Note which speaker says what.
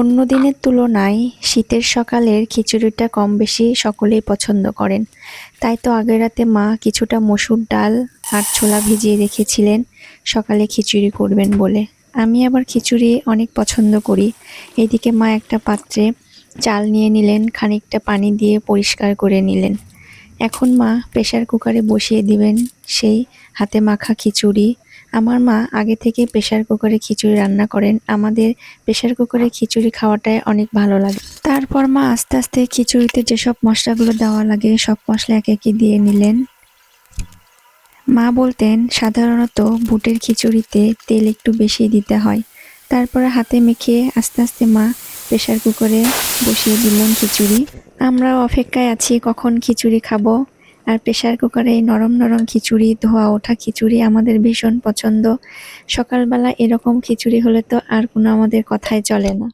Speaker 1: অন্য দিনের তুলনায় শীতের সকালের খিচুড়িটা কম বেশি সকলেই পছন্দ করেন। তাই তো আগের রাতে মা কিছুটা মসুর ডাল আর ছোলা ভিজিয়ে রেখেছিলেন সকালে খিচুড়ি করবেন বলে। আমি আবার খিচুড়ি অনেক পছন্দ করি। এইদিকে মা একটা পাত্রে চাল নিয়ে নিলেন, খানিকটা পানি দিয়ে পরিষ্কার করে নিলেন। এখন মা প্রেসার কুকারে বসিয়ে দিবেন সেই হাতে মাখা খিচুড়ি। আমার মা আগে থেকে প্রেসার কুকারে খিচুড়ি রান্না করেন। আমাদের প্রেসার কুকারে খিচুড়ি খাওয়াটাই অনেক ভালো লাগে। তারপর মা আস্তে আস্তে খিচুড়িতে যেসব মশলাগুলো দেওয়া লাগে সব মশলা একে একে দিয়ে নিলেন। মা বলতেন সাধারণত বুটের খিচুড়িতে তেল একটু বেশি দিতে হয়। তারপরে হাতে মেখে আস্তে আস্তে মা প্রেসার কুকারে বসিয়ে দিলেন খিচুড়ি। আমরাও অপেক্ষায় আছি কখন খিচুড়ি খাবো। আর প্রেসার কুকারে এই নরম নরম খিচুড়ি, ধোয়া ওঠা খিচুড়ি আমাদের ভীষণ পছন্দ। সকালবেলা এরকম খিচুড়ি হলে তো আর কোনো আমাদের কথাই চলে না।